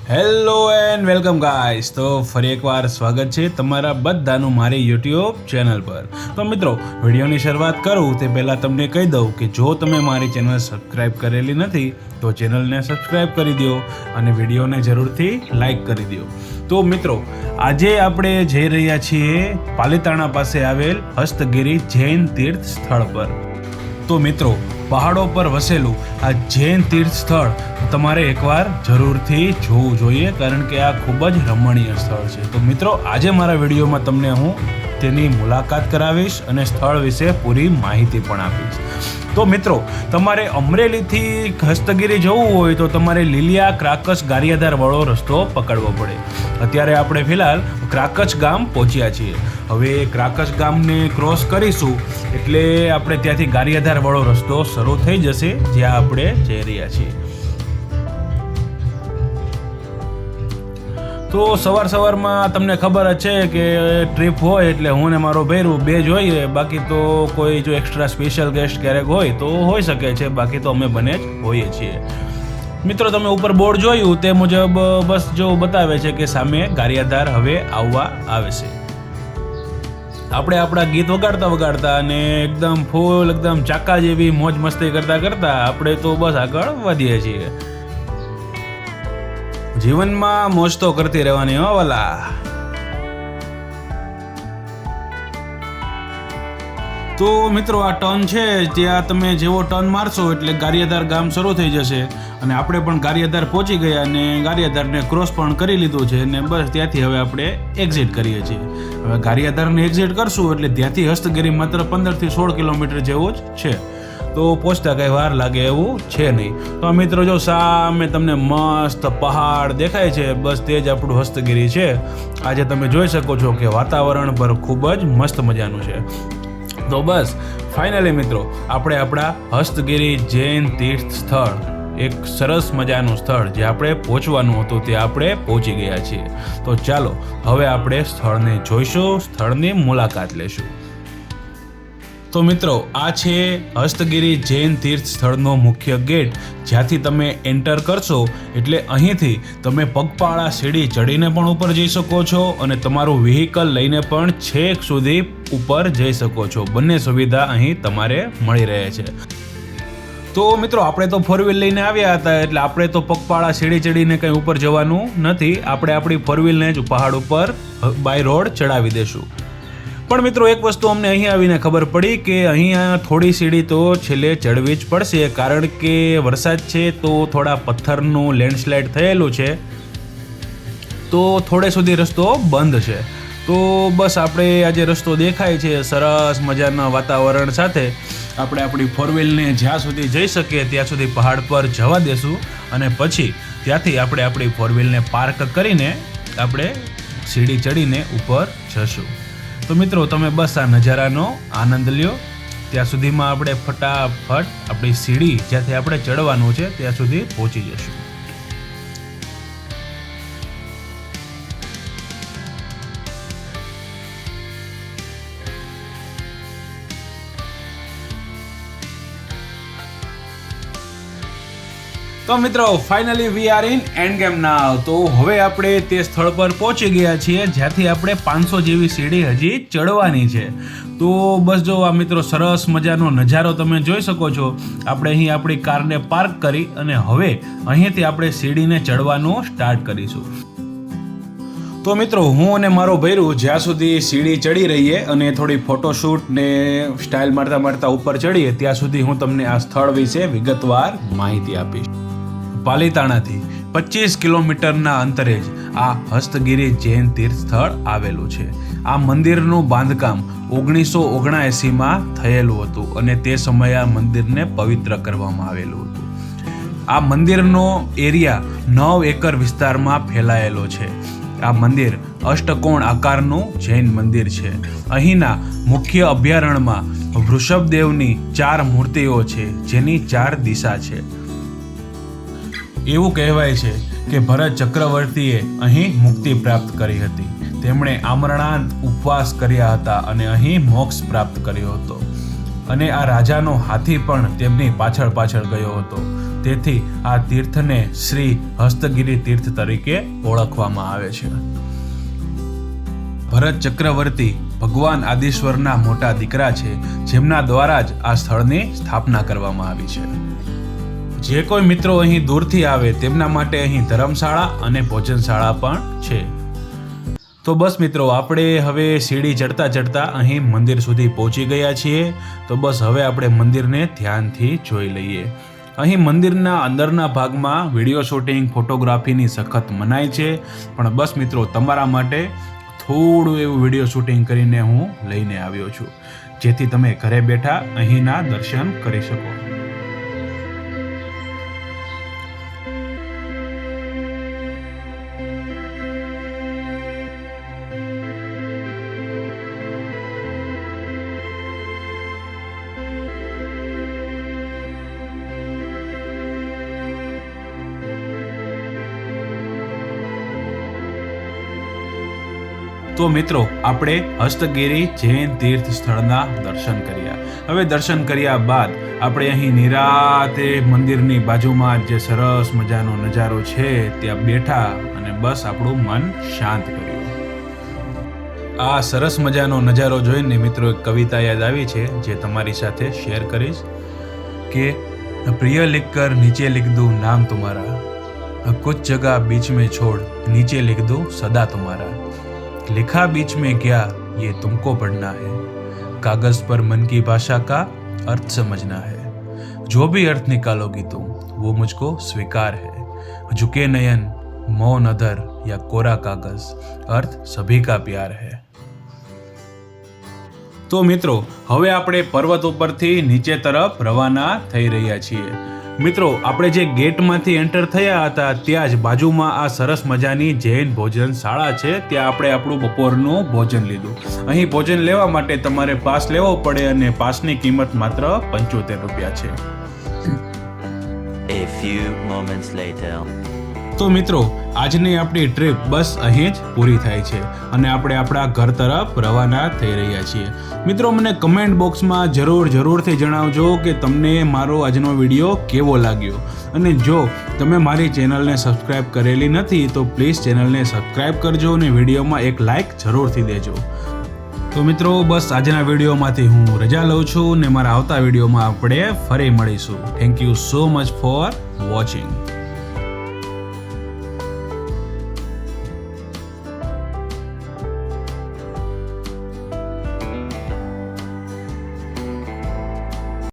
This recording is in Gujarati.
Hello and welcome guys. તો ફરી એકવાર સ્વાગત છે તમારા બધાનું મારી યુટ્યુબ ચેનલ પર. તો મિત્રો, વિડીયોની શરૂઆત કરું તે પહેલાં તમને કહી દઉં કે જો તમે મારી ચેનલ સબસ્ક્રાઈબ કરેલી નથી તો ચેનલને સબસ્ક્રાઈબ કરી દો અને વિડીયોને જરૂરથી લાઈક કરી દો. તો મિત્રો, આજે આપણે જઈ રહ્યા છીએ પાલીતાણા પાસે આવેલ હસ્તગીરી જૈન તીર્થ સ્થળ પર. તો મિત્રો, પહાડો પર વસેલું આ જૈન તીર્થ સ્થળ તમારે એકવાર જરૂરથી જોવું જોઈએ, કારણ કે આ ખૂબ જ રમણીય સ્થળ છે. તો મિત્રો, આજે મારા વિડીયોમાં તમને હું તેની મુલાકાત કરાવીશ અને સ્થળ વિશે પૂરી માહિતી પણ આપીશ. તો મિત્રો, તમારે અમરેલીથી હસ્તગીરી જવું હોય તો તમારે લીલિયા ક્રાકચ ગારિયાધાર વાળો રસ્તો પકડવો પડે. અત્યારે આપણે ફિલહાલ ક્રાકચ ગામ પહોંચ્યા છીએ. હવે ક્રાકચ ગામને ક્રોસ કરીશું એટલે આપણે ત્યાંથી ગારિયાધાર વાળો રસ્તો શરૂ થઈ જશે, જ્યાં આપણે જઈ રહ્યા છીએ. તો સવારમાં તમને ખબર જ છે કે ટ્રીપ હોય એટલે હું ને મારો ભૈરું બે જોઈએ, બાકી તો કોઈ જો એક્સ્ટ્રા સ્પેશિયલ ગેસ્ટ ક્યારેક હોય તો હોઈ શકે છે, બાકી તો અમે બંને જ હોઈએ છીએ. મિત્રો, તમે ઉપર બોર્ડ જોયું તે મુજબ બસ જો બતાવે છે કે સામે ગારિયાધાર હવે આવવા આવે છે. આપણે આપણા ગીત વગાડતા અને એકદમ ચાકા જેવી મોજ મસ્તી કરતા આપણે તો બસ આગળ વધીએ છીએ. જીવનમાં મોજ તો કરતી રહેવાની હો વાલા. તો મિત્રો, આ ટર્ન છે ત્યાં તમે જેવો ટર્ન મારશો એટલે ગારિયાધાર ગામ શરૂ થઈ જશે અને આપણે પણ ગારિયાધાર પહોંચી ગયા અને ગારિયાધારને ક્રોસ પણ કરી લીધું છે અને બસ ત્યાંથી હવે આપણે એક્ઝિટ કરીએ છીએ. હવે ગારિયાધારને એક્ઝિટ કરશું એટલે ત્યાંથી હસ્તગીરી માત્ર 15 થી 16 કિલોમીટર જેવું જ છે. તો પહોંચતા કંઈ વાર લાગે એવું છે નહીં. તો મિત્રો, જો સામે તમને મસ્ત પહાડ દેખાય છે, બસ તે જ આપણું હસ્તગીરી છે. આજે તમે જોઈ શકો છો કે વાતાવરણ પર ખૂબ જ મસ્ત મજાનું છે. તો બસ ફાઇનલી મિત્રો, આપણે આપણા હસ્તગીરી જૈન તીર્થ સ્થળ, એક સરસ મજાનું સ્થળ જે આપણે પહોંચવાનું હતું તે આપણે પહોંચી ગયા છીએ. તો ચાલો હવે આપણે સ્થળને જોઈશું, સ્થળની મુલાકાત લેશું. તો મિત્રો, આ છે હસ્તગીરી જૈન તીર્થ સ્થળનો મુખ્ય ગેટ. જ્યાંથી તમે એન્ટર કરશો એટલે અહીંથી તમે પગપાળા સીડી ચડીને પણ ઉપર જઈ શકો છો અને તમારું વ્હીકલ લઈને પણ છેક સુધી ઉપર જઈ શકો છો. બંને સુવિધા અહીં તમારે મળી રહે છે. તો મિત્રો, આપણે તો 4 વ્હીલ લઈને આવ્યા હતા એટલે આપણે તો પગપાળા સીડી ચડીને કંઈ ઉપર જવાનું નથી. આપણે આપણી 4 વ્હીલને જ પહાડ ઉપર બાય રોડ ચડાવી દેશું. પણ મિત્રો, એક વસ્તુ અમને અહીં આવીને ખબર પડી કે અહીંયા થોડી સીડી તો છેલ્લે ચડવી જ પડશે, કારણ કે વરસાદ છે તો થોડા પથ્થરનું લેન્ડસ્લાઇડ થયેલું છે, તો થોડે સુધી રસ્તો બંધ છે. તો બસ આપણે આજે રસ્તો દેખાય છે સરસ મજાના વાતાવરણ સાથે, આપણે આપણી 4 વ્હીલને જ્યાં સુધી જઈ શકીએ ત્યાં સુધી પહાડ પર જવા દેશું અને પછી ત્યાંથી આપણે આપણી 4 વ્હીલને પાર્ક કરીને આપણે સીડી ચડીને ઉપર જશું. તો મિત્રો, તમે બસ આ નજારાનો આનંદ લ્યો. ત્યાં સુધીમાં આપણે ફટાફટ આપણી સીડી જ્યાંથી આપણે ચડવાનું છે ત્યાં સુધી પહોંચી જશું. તો મિત્રો, finally we are in end game now. તો હવે આપણે તે સ્થળ પર પહોંચી ગયા છીએ જ્યાંથી આપણે 500 જેવી સીડી હજી ચડવાની છે. તો બસ જો આ મિત્રો, સરસ મજાનો નજારો તમે જોઈ શકો છો. આપણે અહીં આપણી કારને પાર્ક કરી અને હવે અહીંથી આપણે સીડીને ચડવાનું સ્ટાર્ટ કરીશું. તો મિત્રો, હું અને મારો ભૈરું જ્યાં સુધી સીડી ચડી રહીએ અને થોડી ફોટોશૂટ ને સ્ટાઇલ મારતા ઉપર ચડીએ ત્યાં સુધી હું તમને આ સ્થળ વિશે વિગતવાર માહિતી આપીશ. પાલીતાણાથી 25 કિલોમીટરના અંતરે જ આ હસ્તગીરી જૈન તીર્થ સ્થળ આવેલું છે. આ મંદિરનું બાંધકામ 1979માં થયેલું હતું અને તે સમયે આ મંદિરને પવિત્ર કરવામાં આવેલું હતું. આ મંદિરનો એરિયા 9 એકર વિસ્તારમાં ફેલાયેલો છે. આ મંદિર અષ્ટકોણ આકારનું જૈન મંદિર છે. અહીંના મુખ્ય અભયારણ્યમાં વૃષભદેવની 4 મૂર્તિઓ છે, જેની 4 દિશા છે. એવું કહેવાય છે કે ભરત ચક્રવર્તીએ અહીં મુક્તિ પ્રાપ્ત કરી હતી. તેમણે આમરણાંત ઉપવાસ કર્યા હતા અને અહીં મોક્ષ પ્રાપ્ત કર્યો હતો અને આ રાજાનો હાથી પણ તેમની પાછળ ગયો હતો. તેથી આ તીર્થને શ્રી હસ્તગીરી તીર્થ તરીકે ઓળખવામાં આવે છે. ભરત ચક્રવર્તી ભગવાન આદિશ્વરના મોટા દીકરા છે, જેમના દ્વારા જ આ સ્થળની સ્થાપના કરવામાં આવી છે. જે કોઈ મિત્રો અહીં દૂરથી આવે તેમના માટે અહીં ધર્મશાળા અને ભોજનશાળા પણ છે. તો બસ મિત્રો, આપણે હવે સીડી ચડતા ચડતા અહીં મંદિર સુધી પહોંચી ગયા છીએ. તો બસ હવે આપણે મંદિરને ધ્યાનથી જોઈ લઈએ. અહીં મંદિરના અંદરના ભાગમાં વિડીયો શૂટિંગ, ફોટોગ્રાફીની સખત મનાઈ છે, પણ બસ મિત્રો, તમારા માટે થોડું એવું વિડીયો શૂટિંગ કરીને હું લઈને આવ્યો છું, જેથી તમે ઘરે બેઠા અહીંના દર્શન કરી શકો. તો મિત્રો, આપણે હસ્તગીરી જૈન તીર્થ સ્થળના દર્શન કર્યા. હવે દર્શન કર્યા બાદ આપણે અહીં નિરાતે મંદિરની બાજુમાં જે સરસ મજાનો નજારો છે ત્યાં બેઠા અને બસ આપણું મન શાંત કર્યું. આ સરસ મજાનો નજારો જોઈને મિત્રો એક કવિતા યાદ આવી છે, જે તમારી સાથે શેર કરીશ કે પ્રિય लिख कर नीचे लिख दूं नाम तुम्हारा, कुछ जगह बीच में छोड़ नीचे लिख दूं सदा तुम्हारा, लिखा बीच में क्या ये तुमको पढ़ना है, कागज पर मन की भाषा का अर्थ समझना है, जो भी अर्थ निकालोगी तुम वो मुझको स्वीकार है, झुके नयन मौन अधर या कोरा कागज अर्थ सभी का प्यार है. તો મિત્રો, હવે આપણે પર્વત ઉપરથી નીચે તરફ રવાના થઈ રહ્યા છીએ. મિત્રો, આપણે જે ગેટમાંથી એન્ટર થયા હતા ત્યાં જ બાજુમાં આ સરસ મજાની જૈન ભોજનશાળા છે, ત્યાં આપણે આપણું બપોરનું ભોજન લીધું. અહીં ભોજન લેવા માટે તમારે પાસ લેવો પડે અને પાસની કિંમત માત્ર 75 રૂપિયા છે. A few moments later. તો મિત્રો, આજની આપણી ટ્રીપ બસ અહીં જ પૂરી થાય છે અને આપણે આપણા ઘર તરફ રવાના થઈ રહ્યા છીએ. મિત્રો, મને કમેન્ટ બોક્સમાં જરૂરથી જણાવજો કે તમને મારો આજનો વિડીયો કેવો લાગ્યો, અને જો તમે મારી ચેનલને સબસ્ક્રાઈબ કરેલી નથી તો પ્લીઝ ચેનલને સબસ્ક્રાઈબ કરજો અને વિડીયોમાં એક લાઈક જરૂરથી દેજો. તો મિત્રો, બસ આજના વિડીયોમાંથી હું રજા લઉં છું ને મારા આવતા વિડીયોમાં આપણે ફરી મળીશું. Thank you so much for watching.